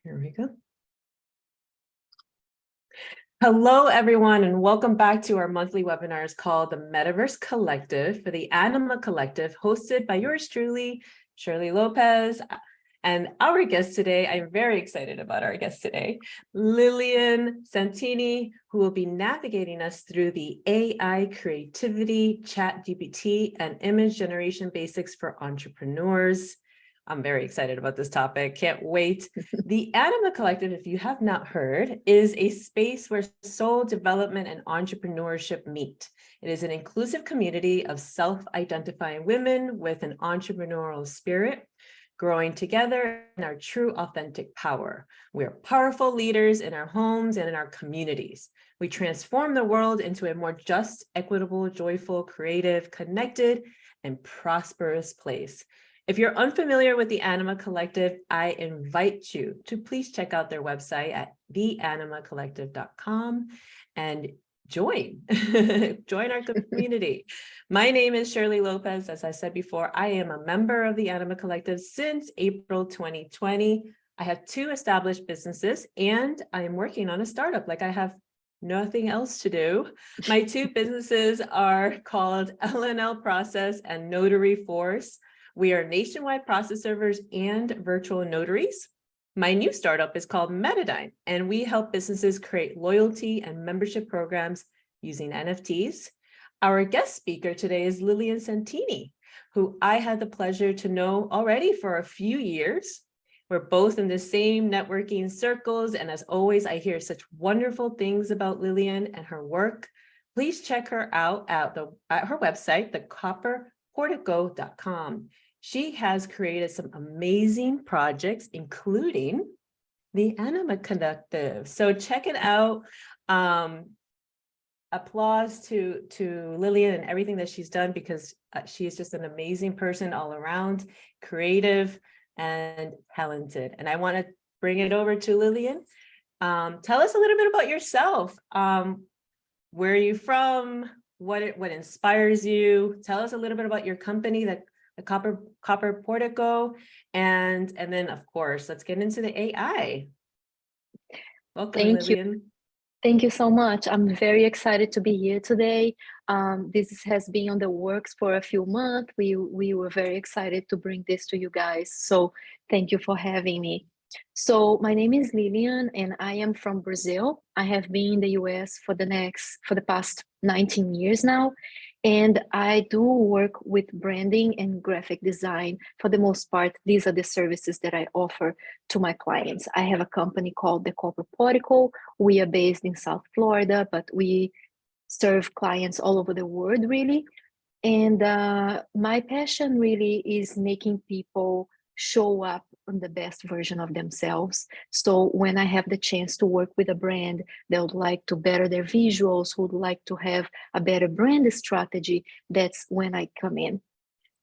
Here we go. Hello, everyone, and welcome back to our monthly webinars called the Metaverse Collective for the Anima Collective, hosted by yours truly, Shirley Lopez. And our guest today, I'm very excited about our guest today, Lilian Santini, who will be navigating us through the AI creativity, ChatGPT, and image generation basics for entrepreneurs. I'm very excited about this topic. Can't wait. The Anima Collective, if you have not heard, is a space where soul development and entrepreneurship meet. It is an inclusive community of self-identifying women with an entrepreneurial spirit, growing together in our true authentic power. We are powerful leaders in our homes and in our communities. We transform the world into a more just, equitable, joyful, creative, connected, and prosperous place. If you're unfamiliar with the Anima Collective, I invite you to please check out their website at theanimacollective.com and join our community. My name is Shirley Lopez. As I said before, I am a member of the Anima Collective since April 2020. I have 2 established businesses and I am working on a startup. Like I have nothing else to do. My 2 businesses are called LNL Process and Notary Force. We are nationwide process servers and virtual notaries. My new startup is called Metaverse, and we help businesses create loyalty and membership programs using NFTs. Our guest speaker today is Lilian Santini, who I had the pleasure to know already for a few years. We're both in the same networking circles, and as always, I hear such wonderful things about Lilian and her work. Please check her out at her website, thecopperportico.com. She has created some amazing projects, including the Anima Collective. So check it out. Applause to Lilian and everything that she's done, because she is just an amazing person all around, creative and talented. And I want to bring it over to Lilian. Tell us a little bit about yourself. Where are you from? What inspires you? Tell us a little bit about your company, the Copper Portico, and then of course let's get into the AI. Welcome, Lilian. Thank you so much. I'm very excited to be here today. This has been on the works for a few months. We were very excited to bring this to you guys. So thank you for having me. So my name is Lilian and I am from Brazil. I have been in the US for the past 19 years now. And I do work with branding and graphic design. For the most part, these are the services that I offer to my clients. I have a company called the Copper Portico. We are based in South Florida, but we serve clients all over the world, really. And my passion really is making people show up on the best version of themselves. So when I have the chance to work with a brand that would like to better their visuals, who would like to have a better brand strategy, that's when I come in.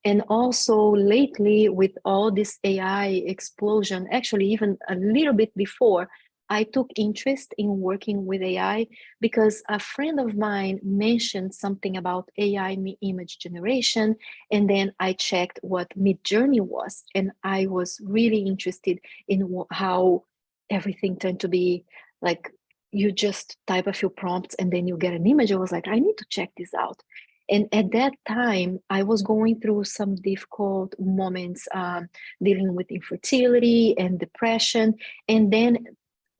And also lately, with all this AI explosion, actually even a little bit before, I took interest in working with AI because a friend of mine mentioned something about AI image generation. And then I checked what Midjourney was. And I was really interested in how everything turned to be like, you just type a few prompts and then you get an image. I was like, I need to check this out. And at that time, I was going through some difficult moments dealing with infertility and depression. And then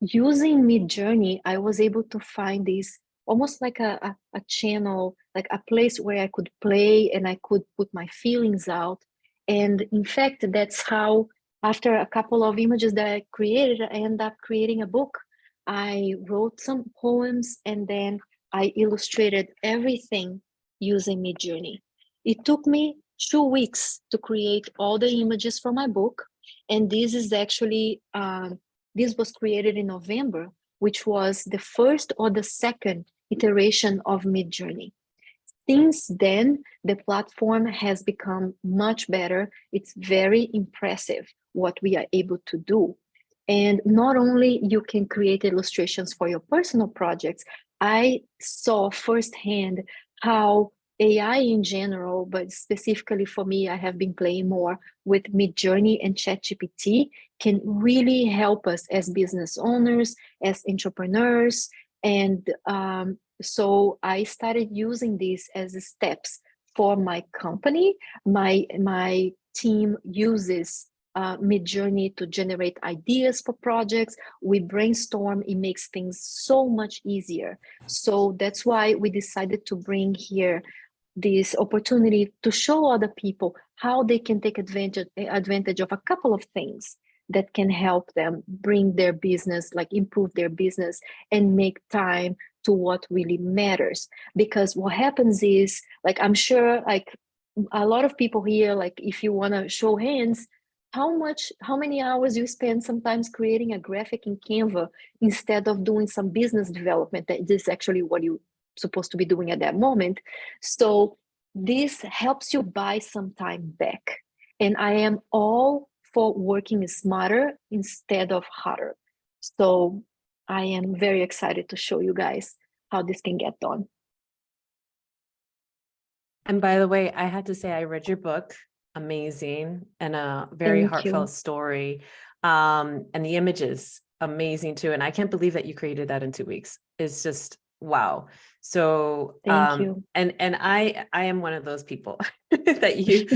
using Midjourney, I was able to find this almost like a channel, like a place where I could play and I could put my feelings out. And in fact, that's how, after a couple of images that I created, I ended up creating a book. I wrote some poems and then I illustrated everything using Midjourney. It took me 2 weeks to create all the images for my book. And this is actually, this was created in November, which was the first or the second iteration of Midjourney. Since then, the platform has become much better. It's very impressive what we are able to do. And not only you can create illustrations for your personal projects, I saw firsthand how AI in general, but specifically for me, I have been playing more with Midjourney and ChatGPT, can really help us as business owners, as entrepreneurs. And so I started using these as steps for my company. My team uses Midjourney to generate ideas for projects. We brainstorm, it makes things so much easier. So that's why we decided to bring here this opportunity to show other people how they can take advantage of a couple of things that can help them bring their business, like improve their business and make time to what really matters. Because what happens is, like, I'm sure like a lot of people here, like if you want to show hands, how many hours you spend sometimes creating a graphic in Canva instead of doing some business development that is actually what you supposed to be doing at that moment. So this helps you buy some time back. And I am all for working smarter instead of harder. So I am very excited to show you guys how this can get done. And by the way, I had to say, I read your book, amazing, and a very Thank heartfelt you. story. And the images, amazing too. And I can't believe that you created that in 2 weeks. It's just wow. So Thank you. and I am one of those people that you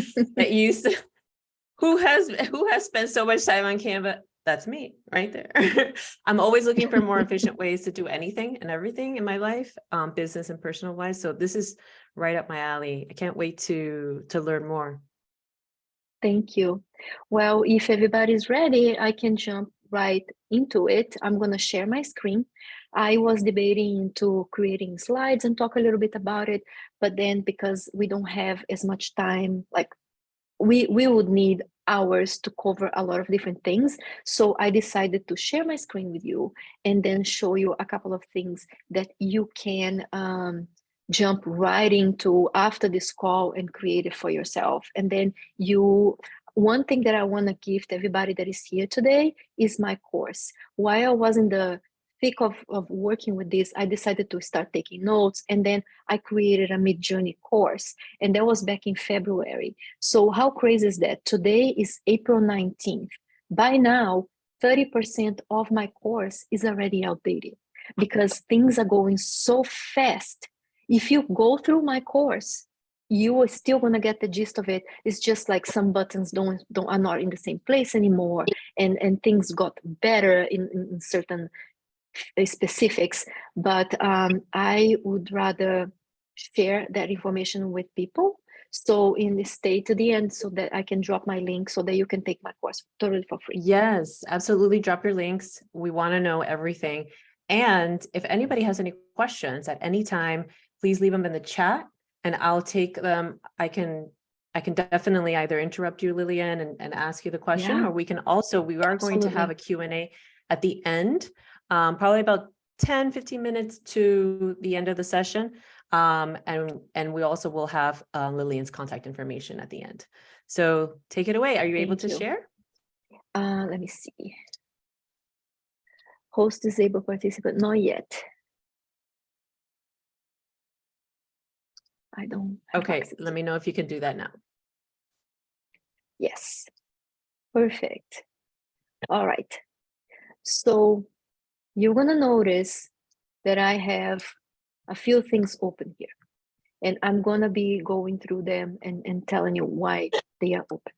who has spent so much time on Canva. That's me right there. I'm always looking for more efficient ways to do anything and everything in my life, business and personal wise. So this is right up my alley. I can't wait to learn more. Thank you. Well, if everybody's ready, I can jump right into it. I'm going to share my screen. I was debating into creating slides and talk a little bit about it, but then because we don't have as much time, like we would need hours to cover a lot of different things. So I decided to share my screen with you and then show you a couple of things that you can jump right into after this call and create it for yourself. And then one thing that I want to give to everybody that is here today is my course. While I was in the thick of working with this, I decided to start taking notes, and then I created a Midjourney course, and that was back in February. So how crazy is that? Today is April 19th. By now, 30% of my course is already outdated because things are going so fast. If you go through my course, you are still going to get the gist of it. It's just like some buttons are not in the same place anymore, and things got better in certain specifics, but I would rather share that information with people. So stay to the end so that I can drop my link so that you can take my course totally for free. Yes, absolutely. Drop your links. We want to know everything. And if anybody has any questions at any time, please leave them in the chat and I'll take them. I can definitely either interrupt you, Lilian, and ask you the question, Yeah, or we are going to have absolutely. a Q&A at the end, probably about 10-15 minutes to the end of the session. And we also will have Lilian's contact information at the end. So take it away. Are you able Thank to you. share? Let me see. Host disabled participant, not yet. I don't have Okay, access. let me know if you can do that now. Yes, perfect. All right. So you're gonna notice that I have a few things open here. And I'm going to be going through them and telling you why they are open.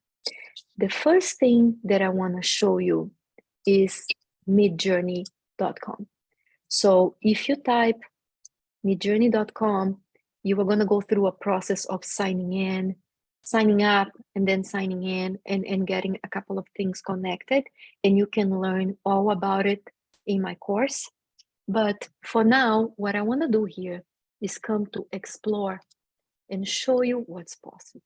The first thing that I want to show you is midjourney.com. So if you type midjourney.com, you are going to go through a process of signing up, and then signing in and getting a couple of things connected. And you can learn all about it in my course. But for now, what I want to do here is come to explore and show you what's possible.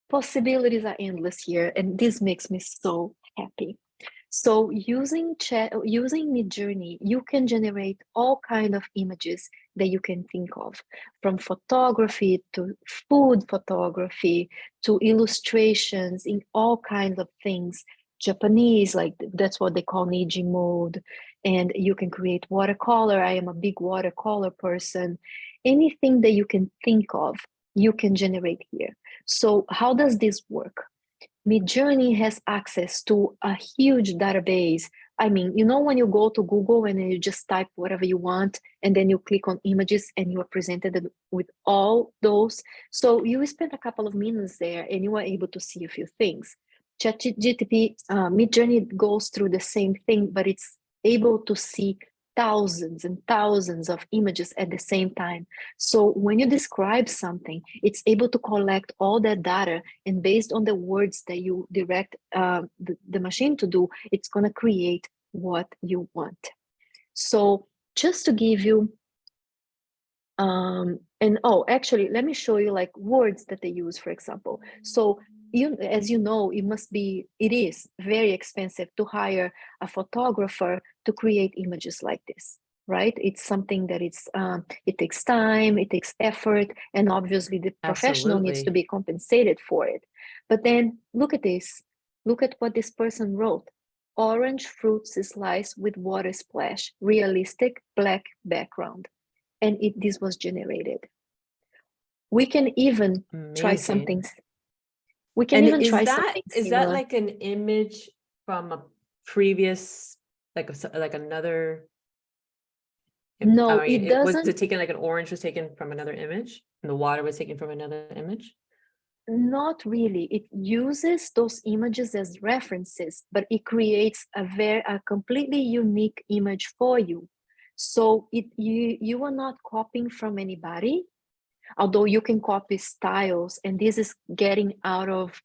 Possibilities are endless here, and this makes me so happy. So using Midjourney, you can generate all kind of images that you can think of, from photography to food photography to illustrations in all kinds of things. Japanese, like that's what they call Niji mode, and you can create watercolor. I am a big watercolor person. Anything that you can think of, you can generate here. So how does this work? Midjourney has access to a huge database. I mean, you know, when you go to Google and you just type whatever you want, and then you click on images and you are presented with all those. So you spend a couple of minutes there and you are able to see a few things. ChatGPT, Midjourney goes through the same thing, but it's able to see thousands and thousands of images at the same time. So when you describe something, it's able to collect all that data, and based on the words that you direct the machine to do, it's going to create what you want. So just to give you actually, let me show you like words that they use, for example. So as you know, it is very expensive to hire a photographer to create images like this, right? It's something that it takes time, it takes effort, and obviously the professional needs to be compensated for it. But then look at this. Look at what this person wrote. Orange fruits sliced with water splash, realistic black background. And this was generated. We can even try something. We can even try something similar. Is that like an image from a previous, like another? No, it doesn't. Was it taken, like an orange was taken from another image and the water was taken from another image? Not really. It uses those images as references, but it creates a completely unique image for you. So you are not copying from anybody, although you can copy styles, and this is getting out of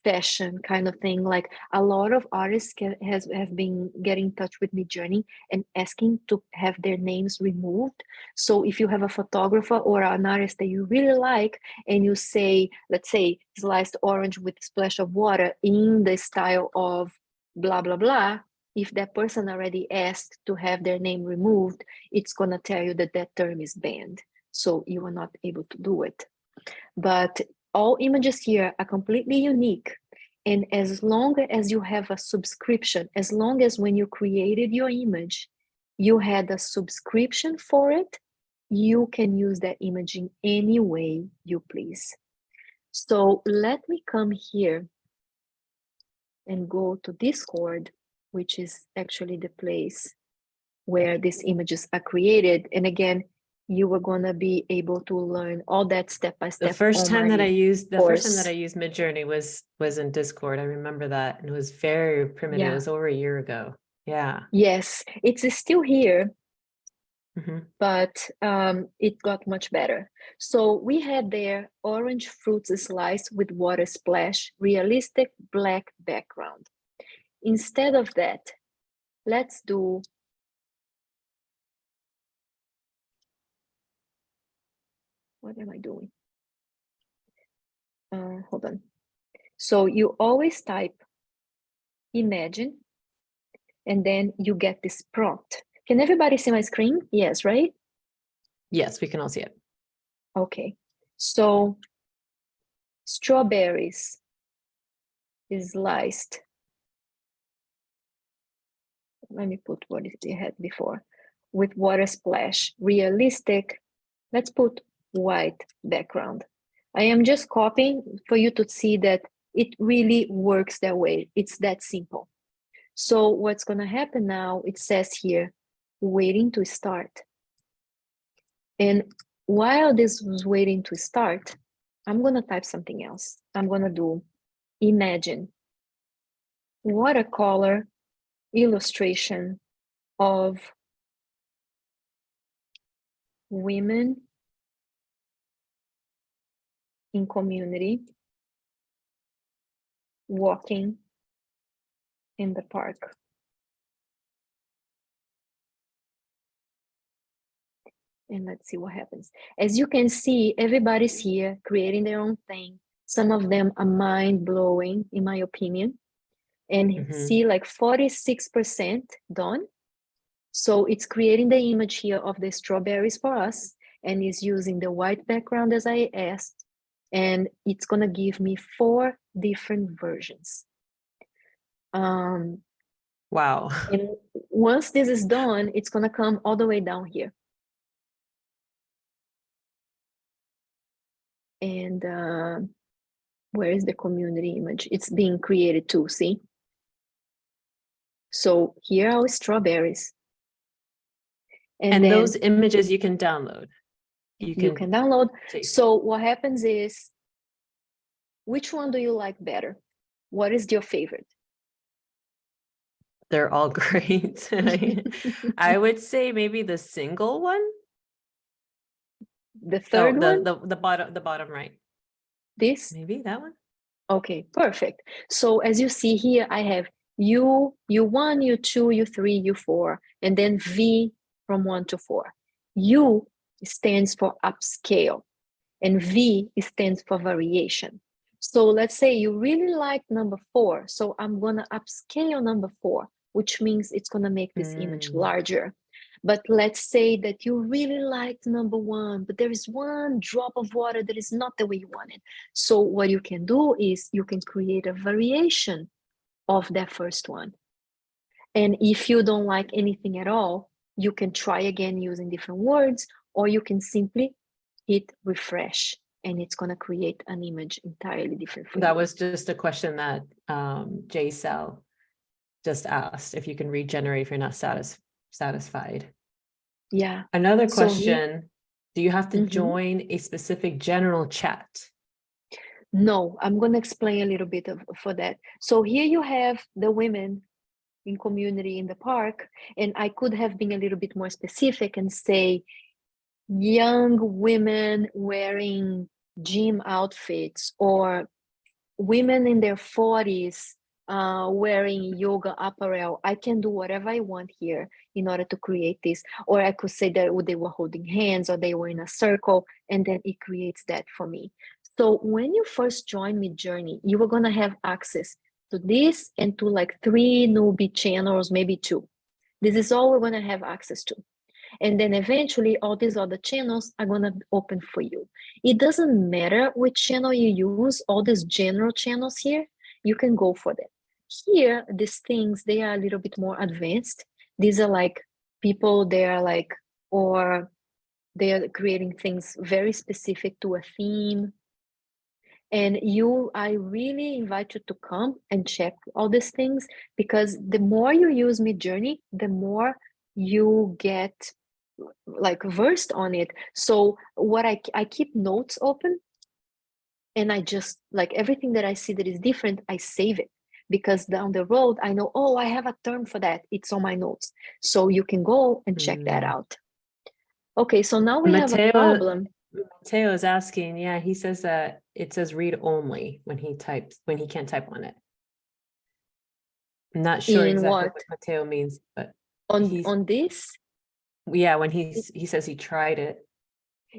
fashion kind of thing. Like a lot of artists have been getting in touch with Midjourney and asking to have their names removed. So if you have a photographer or an artist that you really like, and you say, let's say, sliced orange with a splash of water in the style of blah blah blah, if that person already asked to have their name removed, it's going to tell you that that term is banned, so you are not able to do it. But all images here are completely unique. And as long as you have a subscription, as long as when you created your image, you had a subscription for it, you can use that image in any way you please. So let me come here and go to Discord, which is actually the place where these images are created. And again, you were going to be able to learn all that step by step. The first time that I used Midjourney was in Discord. I remember that, and it was very primitive. Yeah. It was over a year ago. Yeah. Yes, it's still here, but it got much better. So we had there orange fruits sliced with water splash, realistic black background. Instead of that, let's do what am I doing? Hold on. So you always type imagine, and then you get this prompt. Can everybody see my screen? Yes, right? Yes, we can all see it. Okay. So strawberries is sliced. Let me put what it had before. With water splash, realistic. Let's put white background. I am just copying for you to see that it really works that way. It's that simple. So what's going to happen now, it says here, waiting to start. And while this was waiting to start, I'm going to type something else. I'm going to do imagine watercolor illustration of women in community walking in the park. And let's see what happens. As you can see, everybody's here creating their own thing. Some of them are mind-blowing, in my opinion. And see, like 46% done. So it's creating the image here of the strawberries for us, and is using the white background as I asked. And it's going to give me 4 different versions. Wow. And once this is done, it's going to come all the way down here. And where is the community image? It's being created too, see? So here are strawberries. And then those images you can download. you can download. take. So what happens is, which one do you like better? What is your favorite? They're all great. I would say maybe the single one. The third one? The bottom right. This? Maybe that one. Okay, perfect. So as you see here, I have U, U1, U2, U3, U4, and then V from 1 to 4. U stands for upscale, and V stands for variation. So let's say you really like number 4. So I'm going to upscale number 4, which means it's going to make this image larger. But let's say that you really liked number 1, but there is one drop of water that is not the way you want it. So what you can do is you can create a variation of that first one. And if you don't like anything at all, you can try again using different words, or you can simply hit refresh, and it's going to create an image entirely different for you. That was just a question that Jay Sell just asked, if you can regenerate if you're not satisfied. Yeah. Another question, do you have to join a specific general chat? No, I'm going to explain a little bit for that. So here you have the women in community in the park, and I could have been a little bit more specific and say young women wearing gym outfits, or women in their 40s wearing yoga apparel. I can do whatever I want here in order to create this. Or I could say that they were holding hands, or they were in a circle, and then it creates that for me. So when you first join Midjourney, you are going to have access to this and to like 3 newbie channels, maybe 2. This is all we're going to have access to. And then eventually all these other channels are going to open for you. It doesn't matter which channel you use, all these general channels here, you can go for them. Here, these things, they are a little bit more advanced. These are like people, they are like, or they are creating things very specific to a theme. And I really invite you to come and check all these things, because the more you use Midjourney, the more you get like versed on it. So what I keep notes open, and I just like everything that I see that is different, I save it, because down the road I know, oh, I have a term for that, it's on my notes. So you can go and check that out. Okay, so now we have a problem. Mateo is asking, yeah, he says that it says read only when he can't type on it. I'm not sure exactly what Mateo means, but on this? Yeah, when he says he tried it.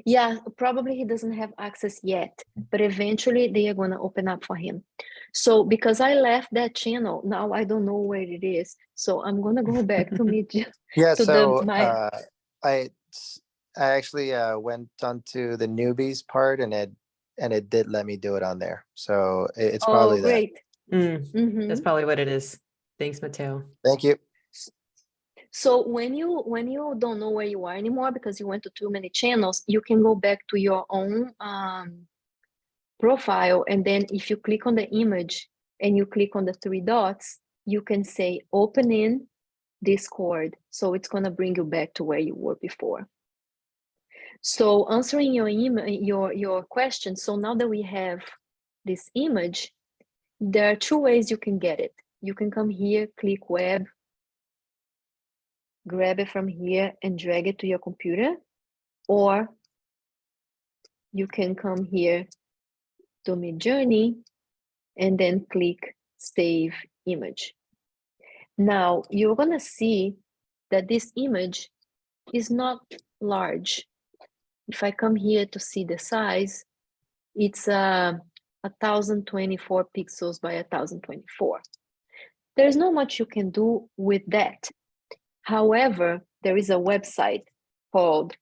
Yeah, probably he doesn't have access yet, but eventually they are going to open up for him. So because I left that channel, now I don't know where it is. So I'm going to go back to me. Yeah, so I actually went onto the newbies part, and it did let me do it on there. So it's probably great. That. That's probably what it is. Thanks, Mateo. Thank you. So when you don't know where you are anymore because you went to too many channels, you can go back to your own profile, and then if you click on the image and you click on the 3 dots, you can say open in Discord. So it's going to bring you back to where you were before. So answering your question, so now that we have this image, there are 2 ways you can get it. You can come here, click web, grab it from here and drag it to your computer, or you can come here to Midjourney and then click save image. Now you're gonna see that this image is not large. If I come here to see the size, it's 1024 pixels by 1024. There's not much you can do with that. However, there is a website called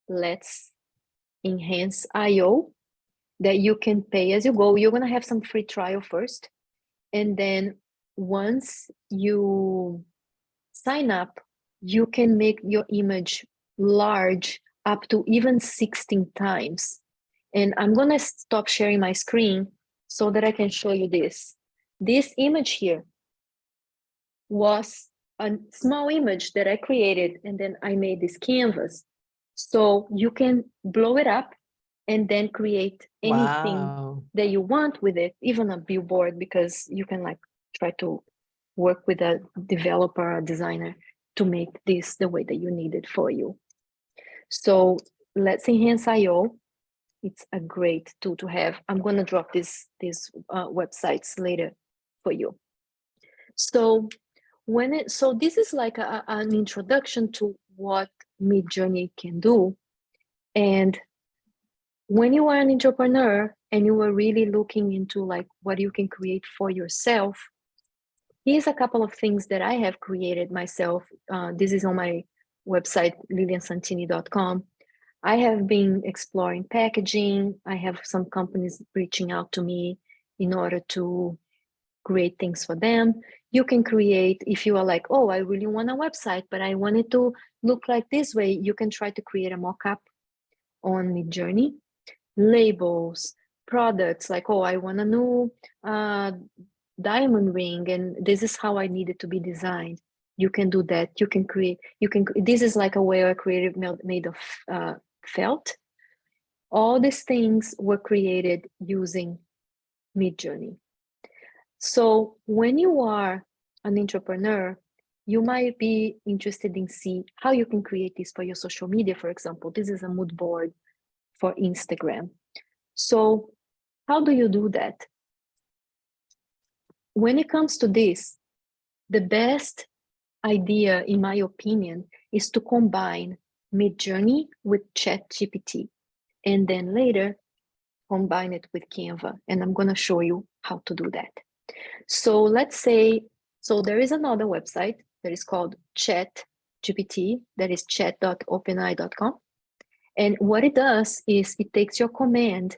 Let's Enhance IO that you can pay as you go. You're going to have some free trial first. And then once you sign up, you can make your image large up to even 16 times. And I'm gonna stop sharing my screen so that I can show you this. This image here was a small image that I created, and then I made this canvas. So you can blow it up and then create anything that you want with it, even a billboard, because you can like try to work with a developer, a designer to make this the way that you need it for you. So let's enhance IO. It's a great tool to have. I'm going to drop these websites later for you. So this is like an introduction to what Midjourney can do. And when you are an entrepreneur and you are really looking into like what you can create for yourself, here's a couple of things that I have created myself. This is on my website, liliansantini.com. I have been exploring packaging. I have some companies reaching out to me in order to create things for them. You can create, if you are like, oh, I really want a website, but I want it to look like this way, you can try to create a mock-up on Midjourney. Labels, products, like, oh, I want a new diamond ring, and this is how I need it to be designed. You can do that. You can create, this is like a way I created made of felt. All these things were created using Midjourney. So when you are an entrepreneur, you might be interested in see how you can create this for your social media. For example, this is a mood board for Instagram. So how do you do that? When it comes to this, the best idea, in my opinion, is to combine Midjourney with ChatGPT, and then later combine it with Canva. And I'm going to show you how to do that. So let's say, so there is another website that is called ChatGPT, that is chat.openai.com. And what it does is it takes your command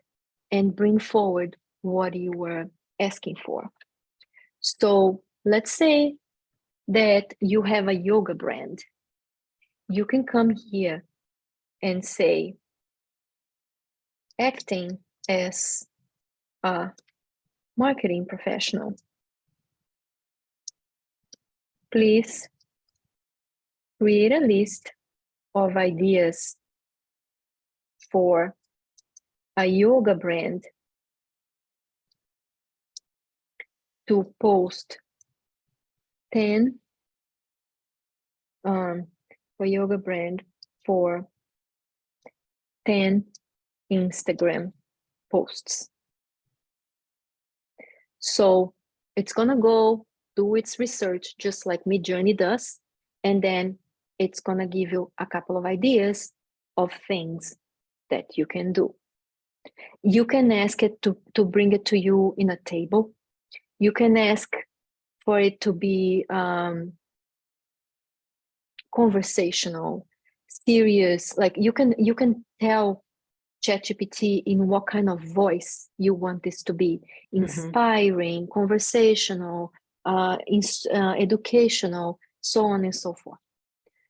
and bring forward what you were asking for. So let's say that you have a yoga brand. You can come here and say, acting as a marketing professional, please create a list of ideas for a yoga brand to post 10 for yoga brand for 10 Instagram posts. So it's gonna go do its research just like Midjourney does, and then it's gonna give you a couple of ideas of things that you can do. You can ask it to bring it to you in a table. You can ask for it to be conversational, serious. Like you can tell ChatGPT in what kind of voice you want this to be: inspiring, conversational, educational, so on and so forth.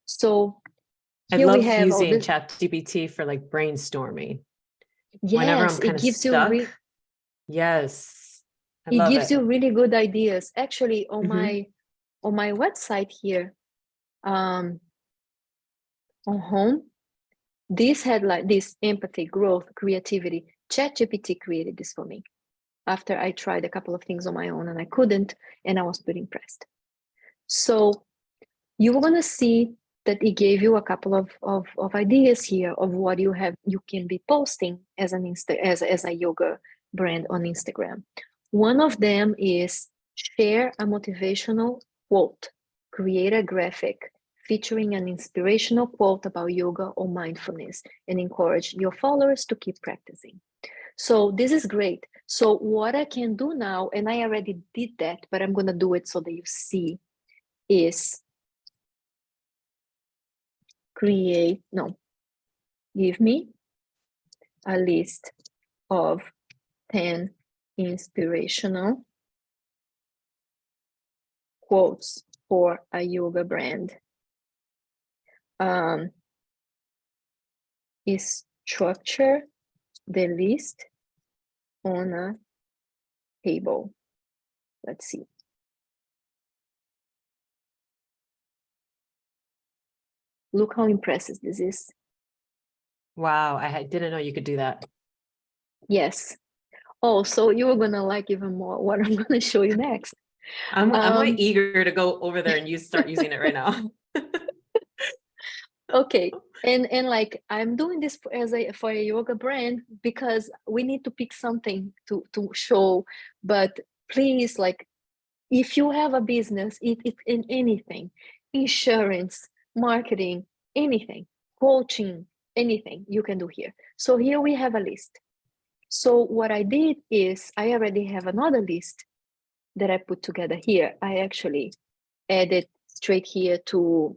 So I love using ChatGPT for like brainstorming. Yes, whenever I'm kind of stuck. Yes, it gives you really good ideas. Actually, on my website here, on home, this had like this empathy, growth, creativity. ChatGPT created this for me after I tried a couple of things on my own and I couldn't, and I was pretty impressed. So you were gonna see that it gave you a couple of ideas here of what you can be posting as as a yoga brand on Instagram. One of them is share a motivational quote, create a graphic featuring an inspirational quote about yoga or mindfulness, and encourage your followers to keep practicing. So this is great. So what I can do now, and I already did that, but I'm gonna do it so that you see, is give me a list of 10 inspirational quotes for a yoga brand. Is structure the list on a table. Let's see. Look how impressive this is. Wow, didn't know you could do that. Yes. Oh, so you were gonna like even more what I'm gonna show you next. I'm like eager to go over there and start using it right now. Okay. And like I'm doing this for a yoga brand because we need to pick something to show. But please, like, if you have a business, it in anything, insurance, marketing, anything, coaching, anything you can do here. So here we have a list. So what I did is I already have another list that I put together here. I actually added straight here to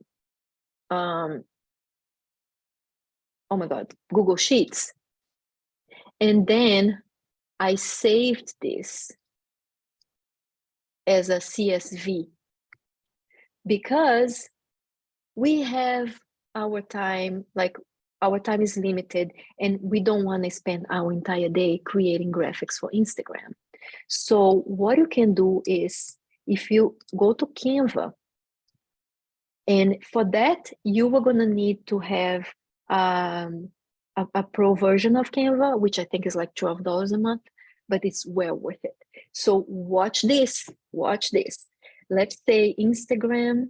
oh my God, Google Sheets. And then I saved this as a CSV because we have our time, like our time is limited and we don't want to spend our entire day creating graphics for Instagram. So what you can do is if you go to Canva, and for that, you are going to need to have a pro version of Canva, which I think is like $12 a month, but it's well worth it. So watch this. Let's say Instagram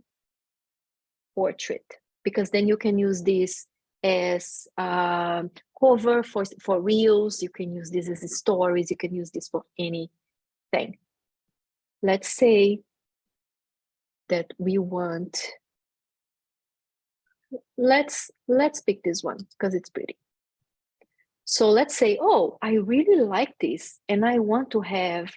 portrait, because then you can use this as cover for reels. You can use this as stories. You can use this for anything. Let's say that we want, let's pick this one because it's pretty. So let's say, oh, I really like this and I want to have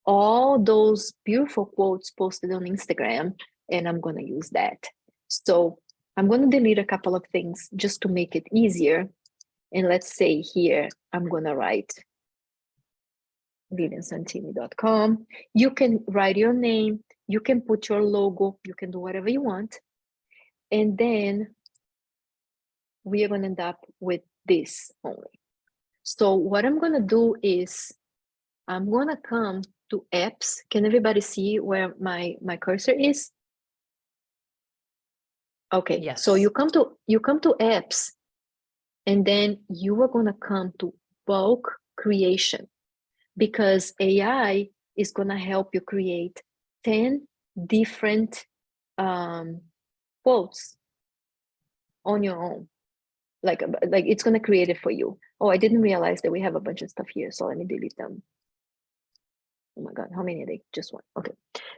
all those beautiful quotes posted on Instagram, and I'm going to use that. So I'm going to delete a couple of things just to make it easier. And let's say here, I'm going to write liliansantini.com. You can write your name. You can put your logo. You can do whatever you want. And then we are going to end up with this only. So what I'm going to do is I'm going to come to apps. Can everybody see where my cursor is? Okay. Yes. So you come to apps, and then you are going to come to bulk creation, because AI is going to help you create 10 different quotes on your own. Like it's going to create it for you. Oh, I didn't realize that we have a bunch of stuff here. So let me delete them. Oh my God, how many are they? Just one. Okay.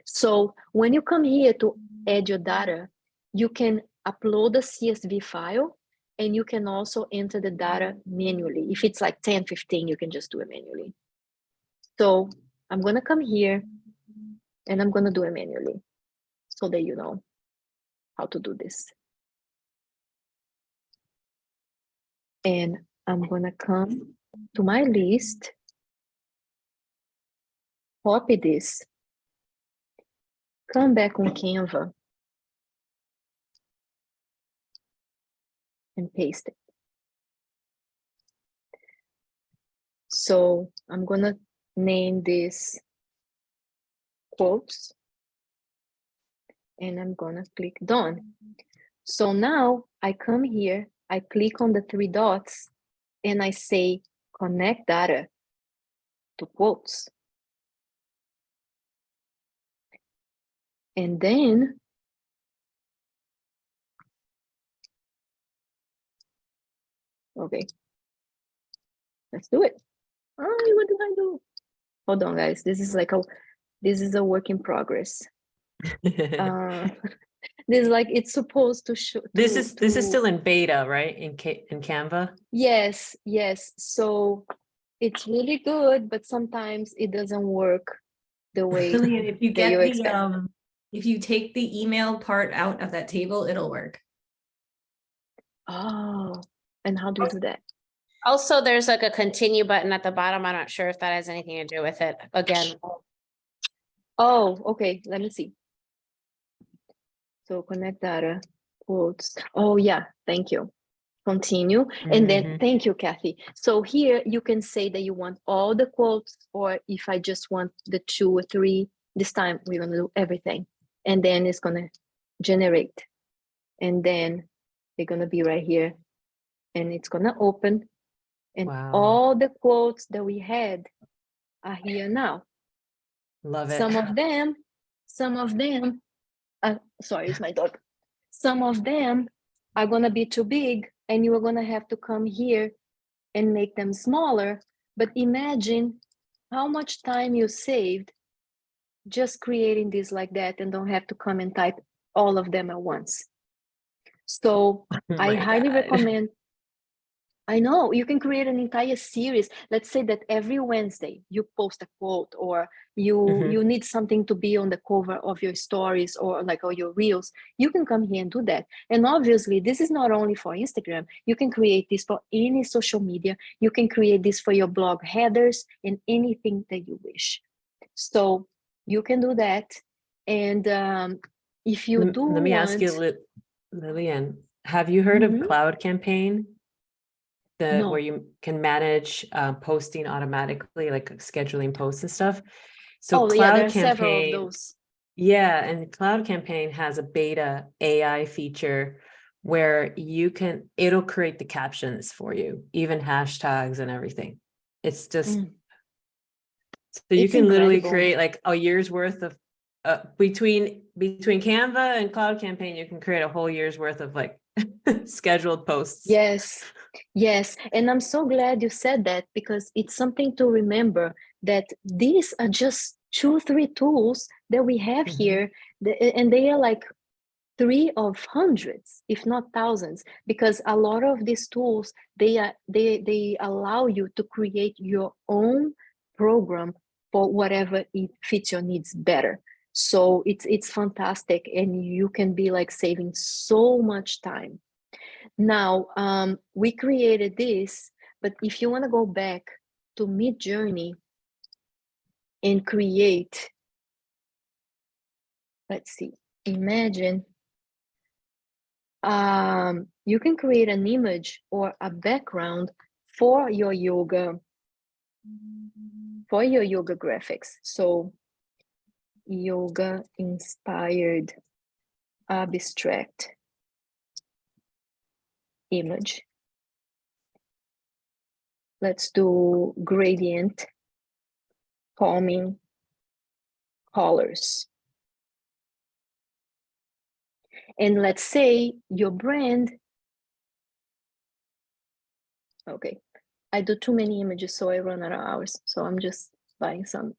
So when you come here to add your data, you can upload a CSV file, and you can also enter the data manually. If it's like 10, 15, you can just do it manually. So I'm going to come here and I'm going to do it manually so that you know how to do this. And I'm going to come to my list, copy this, come back on Canva, and paste it. So I'm going to name this quotes, and I'm going to click done. So now I come here, I click on the 3 dots, and I say connect data to quotes. And then okay, let's do it. Oh, what did I do? Hold on, guys. This is a work in progress. This is like it's supposed to show. This is still in beta, right? In Canva. Yes. So it's really good, but sometimes it doesn't work the way Lilian, if you that get you the expect. if you take the email part out of that table, it'll work. Oh, and how do you do that? Also, there's like a continue button at the bottom. I'm not sure if that has anything to do with it. Again. Oh, okay. Let me see. So connect data, quotes. Oh yeah, thank you. continue, and then Mhm. thank you, Kathy. So here you can say that you want all the quotes, or if I just want the 2 or 3, this time we're gonna do everything, and then it's gonna generate, and then they're gonna be right here, and it's gonna open, and Wow. all the quotes that we had are here now. Love it. Some of them, sorry, it's my dog. Some of them are gonna be too big, and you are gonna have to come here and make them smaller. But imagine how much time you saved just creating this like that, and don't have to come and type all of them at once. So Oh I my highly God. recommend. I know you can create an entire series. Let's say that every Wednesday you post a quote, or you need something to be on the cover of your stories, or like, or your reels. You can come here and do that. And obviously this is not only for Instagram. You can create this for any social media. You can create this for your blog headers and anything that you wish. So you can do that. And if you do Let me ask you, want, Lilian, have you heard of Cloud Campaign? Where no. you can manage posting automatically, like scheduling posts and stuff. So Oh yeah, there Cloud are several of Campaign, those. yeah, and Cloud Campaign has a beta AI feature where it'll create the captions for you, even hashtags and everything. It's just so you It's can literally incredible. create like a year's worth of between Canva and Cloud Campaign, you can create a whole year's worth of like scheduled posts. Yes, yes. And I'm so glad you said that, because it's something to remember that these are just 2-3 tools that we have here, and they are like 3 of hundreds, if not thousands, because a lot of these tools, they allow you to create your own program for whatever it fits your needs better. So it's fantastic, and you can be like saving so much time. Now, we created this, but if you want to go back to Midjourney and create, let's see, imagine, you can create an image or a background for your yoga graphics. So yoga inspired abstract image. Let's do gradient, calming colors. And let's say your brand, okay, I do too many images, so I run out of hours. So I'm just buying some.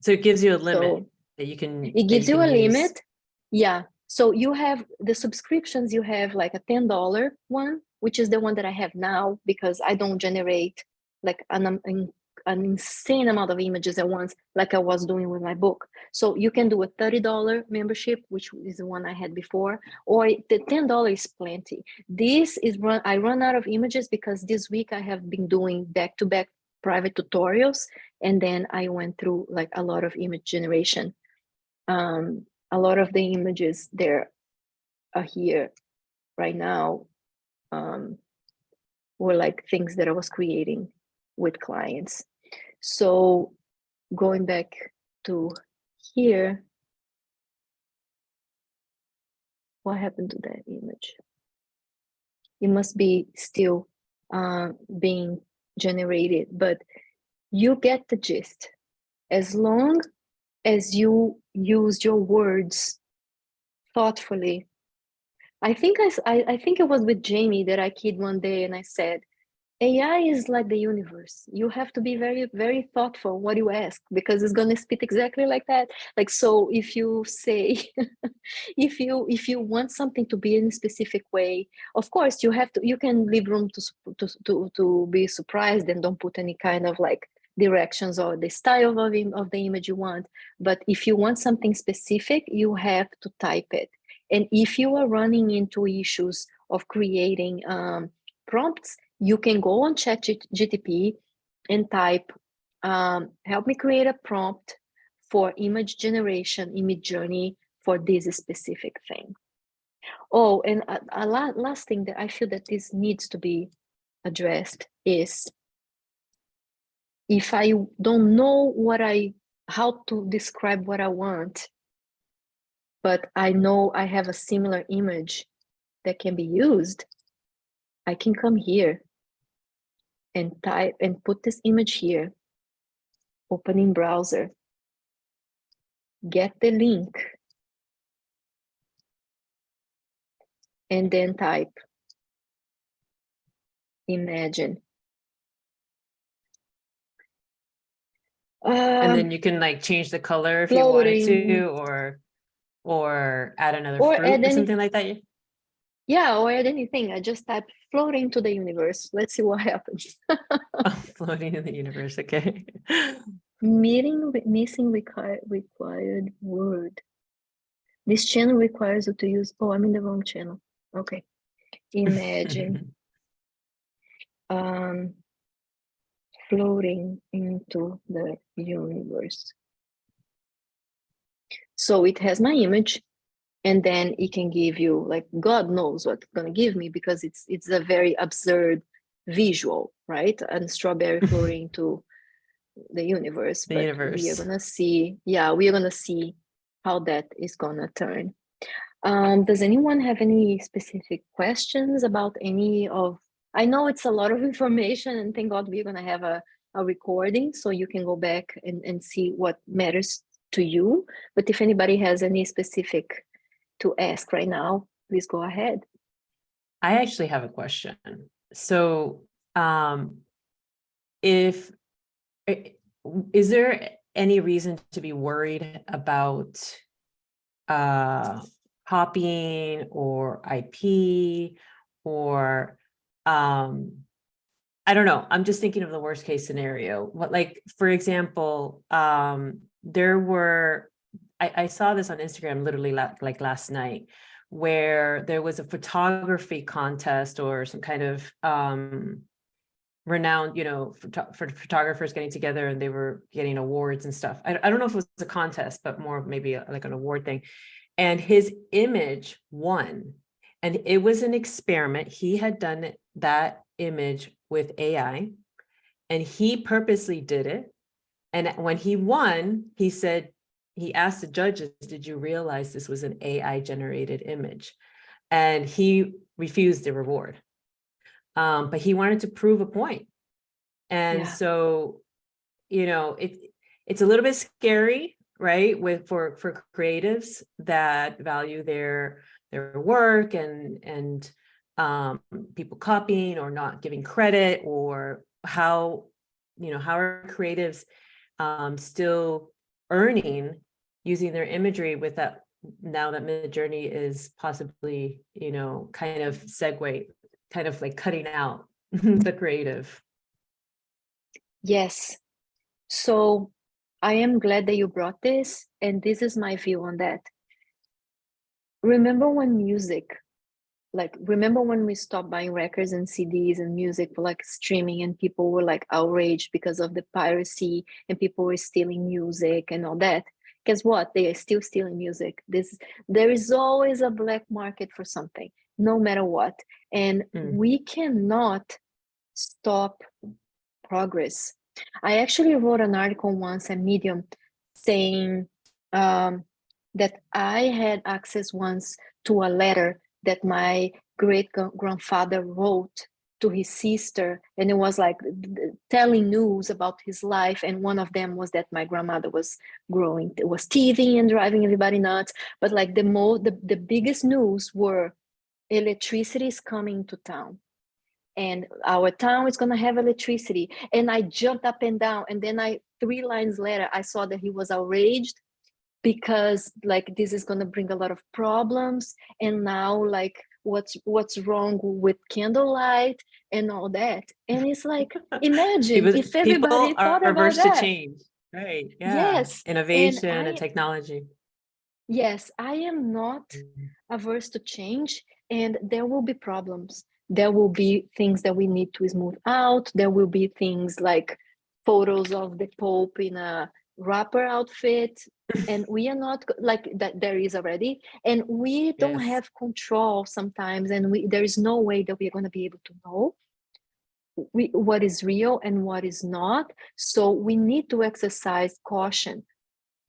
So it gives you a limit So that you can. it gives you a use. limit. Yeah. So you have the subscriptions. You have like a $10 one, which is the one that I have now, because I don't generate like an insane amount of images at once, like I was doing with my book. So you can do a $30 membership, which is the one I had before, or the $10 is plenty. This is I run out of images because this week I have been doing back-to-back private tutorials, and then I went through like a lot of image generation. A lot of the images there are here right now were like things that I was creating with clients. So going back to here, what happened to that image? It must be still being generated, but you get the gist. As long as you use your words thoughtfully. I think it was with Jamie that I kid one day and I said, AI is like the universe. You have to be very, very thoughtful what you ask, because it's gonna spit exactly like that. Like, so if you say, if you want something to be in a specific way, of course you can leave room to be surprised, and don't put any kind of like directions or the style of the image you want. But if you want something specific, you have to type it. And if you are running into issues of creating prompts, you can go on ChatGPT and type, help me create a prompt for image generation in Midjourney for this specific thing. Oh, and last thing that I feel that this needs to be addressed is, if I don't know how to describe what I want, but I know I have a similar image that can be used, I can come here and type and put this image here, opening browser, get the link, and then type imagine. And then you can like change the color if you wanted to, or add another fruit or something like that. Yeah, or add anything. I just type floating to the universe. Let's see what happens. Floating in the universe, okay. Missing required word. This channel requires you to use, oh, I'm in the wrong channel. Okay. Imagine floating into the universe. So it has my image, and then it can give you, like, God knows what it's gonna give me, because it's a very absurd visual, right? And strawberry floating to the universe. The but universe. we are gonna see, we are gonna see how that is gonna turn. Does anyone have any specific questions about any of, I know it's a lot of information, and thank God we're gonna have a recording so you can go back and see what matters to you. But if anybody has any specific to ask right now, please go ahead. I actually have a question. So is there any reason to be worried about copying or IP, or I don't know, I'm just thinking of the worst case scenario. What, like, for example, there were, I saw this on Instagram literally like last night, where there was a photography contest or some kind of renowned, for photographers getting together, and they were getting awards and stuff. I don't know if it was a contest, but more maybe like an award thing. And his image won. And it was an experiment. He had done that image with AI, and he purposely did it. And when he won, he said, he asked the judges, did you realize this was an AI generated image? And he refused the reward. But he wanted to prove a point. And so, it's a little bit scary, right? For creatives that value their work, and people copying or not giving credit, or how are creatives still earning using their imagery with that, now that Midjourney is possibly, kind of segue, kind of like cutting out the creative. Yes. So I am glad that you brought this, and this is my view on that. Remember when we stopped buying records and CDs and music for like streaming, and people were like outraged because of the piracy, and people were stealing music and all that? Guess what? They are still stealing music. There is always a black market for something, no matter what. And we cannot stop progress. I actually wrote an article once at Medium saying that I had access once to a letter that my great-grandfather wrote to his sister, and it was like telling news about his life, and one of them was that my grandmother was thieving and driving everybody nuts. But like the biggest news were electricity is coming to town, and our town is going to have electricity. And I jumped up and down, and then 3 lines later I saw that he was outraged because like this is going to bring a lot of problems, and now like what's wrong with candlelight and all that. And it's like, imagine if everybody thought about that. To change, right? Yes. Innovation and technology. Yes, I am not averse to change, and there will be problems. There will be things that we need to smooth out. There will be things like photos of the Pope in a rapper outfit, and we are not like that. There is already, and we don't Yes. have control sometimes, and there is no way that we are going to be able to know what is real and what is not. So we need to exercise caution.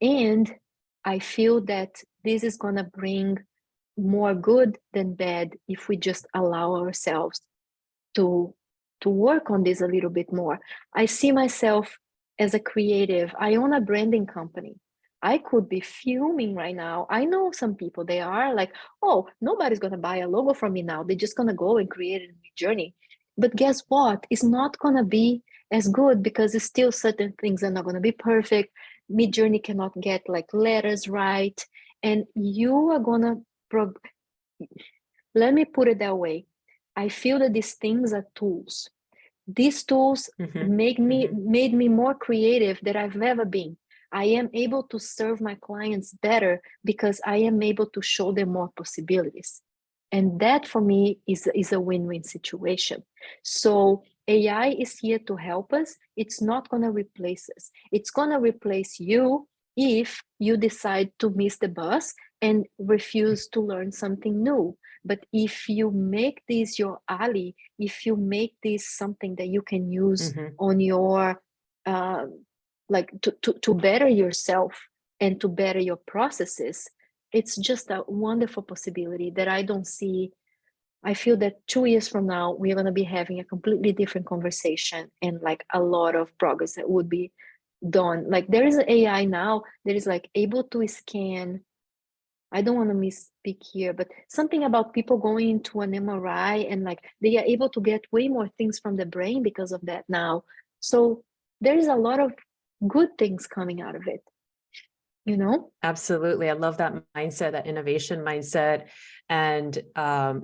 And I feel that this is going to bring more good than bad if we just allow ourselves to work on this a little bit more. I see myself as a creative. I own a branding company. I could be fuming right now. I know some people, they are like, oh, nobody's going to buy a logo from me now. They're just going to go and create a new journey. But guess what? It's not going to be as good because it's still certain things are not going to be perfect. Midjourney cannot get like letters right. And you are going to, let me put it that way. I feel that these things are tools. These tools made me more creative than I've ever been. I am able to serve my clients better because I am able to show them more possibilities. And that for me is a win-win situation. So AI is here to help us. It's not going to replace us. It's going to replace you if you decide to miss the bus and refuse to learn something new. But if you make this your ally, if you make this something that you can use on your like to better yourself and to better your processes, it's just a wonderful possibility that I don't see. I feel that 2 years from now we're going to be having a completely different conversation and like a lot of progress that would be done. Like there is an AI now that is like able to scan, I don't want to misspeak here, but something about people going into an MRI and like they are able to get way more things from the brain because of that now. So there is a lot of good things coming out of it, you know? Absolutely. I love that mindset, that innovation mindset, and,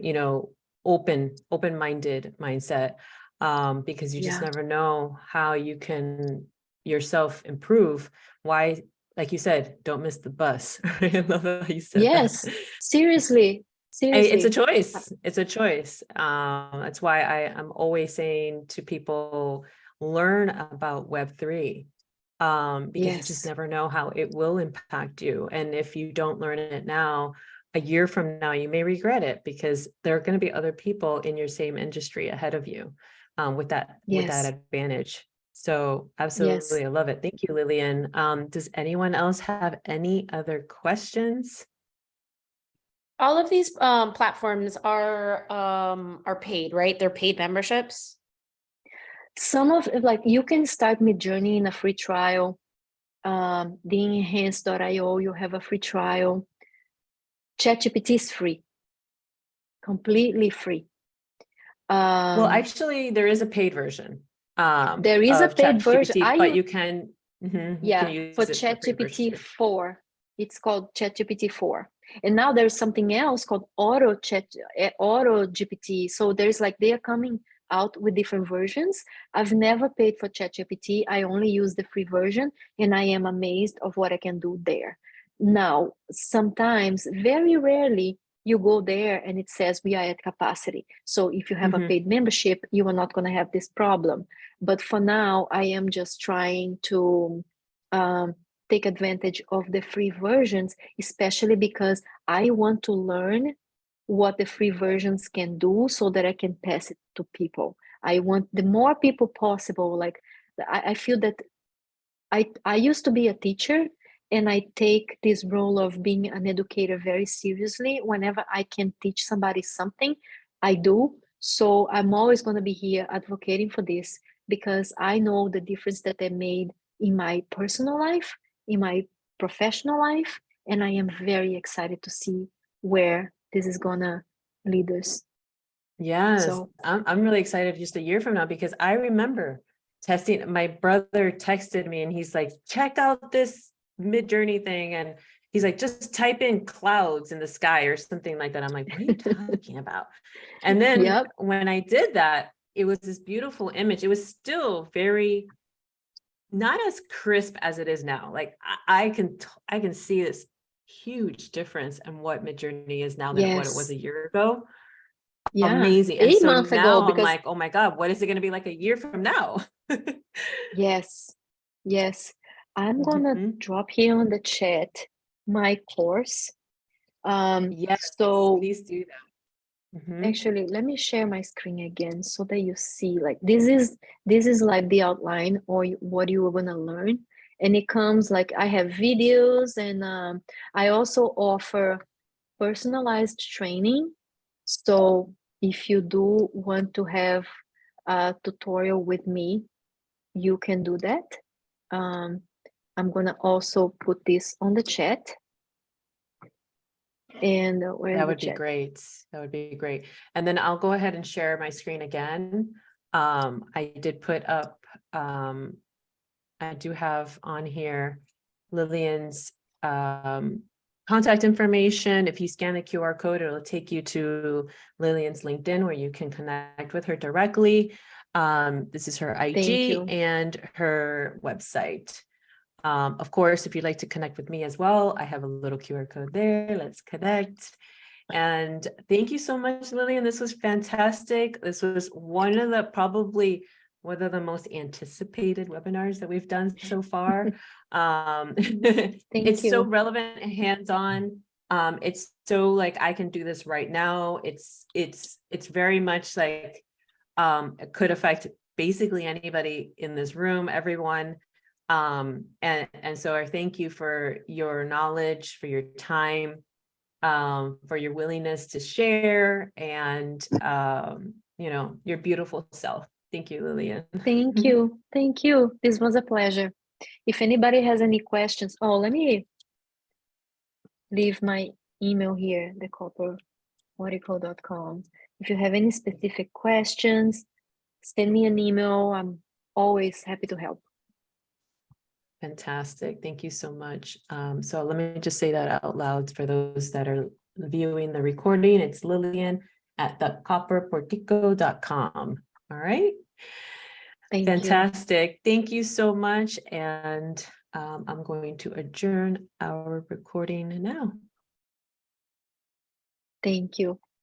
you know, open-minded mindset, because you just never know how you can yourself improve. Why, like you said, don't miss the bus. I love how you said Yes, that. seriously. It's a choice. It's a choice. That's why I'm always saying to people, learn about Web3, because you just never know how it will impact you. And if you don't learn it now, a year from now, you may regret it because there are going to be other people in your same industry ahead of you, with that advantage. So absolutely, I love it. Thank you, Lilian. Does anyone else have any other questions? All of these platforms are paid, right? They're paid memberships. Some of like you can start Midjourney in a free trial. The enhance.io, you have a free trial. ChatGPT is free, completely free. Well, actually, there is a paid version. There is a paid version, but you can, you can use for it ChatGPT 4. It's called ChatGPT 4. And now there's something else called Auto GPT. So there's like, they are coming out with different versions. I've never paid for ChatGPT. I only use the free version and I am amazed of what I can do there. Now, sometimes, very rarely, you go there and it says we are at capacity. So if you have a paid membership, you are not going to have this problem. But for now, I am just trying to take advantage of the free versions, especially because I want to learn what the free versions can do so that I can pass it to people. I want the more people possible. Like I feel that I used to be a teacher and I take this role of being an educator very seriously. Whenever I can teach somebody something, I do. So I'm always going to be here advocating for this because I know the difference that they made in my personal life, in my professional life, and I am very excited to see where this is going to lead us. Yes, so I'm really excited just a year from now because I remember testing. My brother texted me and he's like, check out this Midjourney thing, and he's like, just type in clouds in the sky or something like that. I'm like, what are you talking about? And then when I did that, it was this beautiful image. It was still very not as crisp as it is now. Like I can see this huge difference in what Midjourney is now than what it was a year ago. Amazing. And 8 so months now ago, I'm like, oh my God, what is it going to be like a year from now? Yes. I'm gonna Mhm. drop here on the chat my course. Yes, So please do that. Mhm. actually, let me share my screen again so that you see, like, this is like the outline or what you are gonna learn, and it comes like I have videos, and I also offer personalized training. So if you do want to have a tutorial with me, you can do that. I'm gonna also put this on the chat. And where's That the would be chat? great. That would be great. And then I'll go ahead and share my screen again. I did put up, I do have on here Lilian's contact information. If you scan the QR code, it'll take you to Lilian's LinkedIn where you can connect with her directly. This is her Thank IG you. and her website. Of course, if you'd like to connect with me as well, I have a little QR code there. Let's connect. And thank you so much, Lilian. This was fantastic. This was one of the most anticipated webinars that we've done so far. Thank It's so you. relevant and hands-on. It's so like I can do this right now. It's very much like it could affect basically anybody in this room, everyone. And so I thank you for your knowledge, for your time, for your willingness to share, and your beautiful self. Thank you, Lilian. Thank you. Thank you. This was a pleasure. If anybody has any questions, let me leave my email here, thecopperarticle.com. If you have any specific questions, send me an email. I'm always happy to help. Fantastic. Thank you so much. So let me just say that out loud for those that are viewing the recording. It's Lilian at thecopperportico.com. All right. Thank you. Fantastic. Thank you so much. And I'm going to adjourn our recording now. Thank you.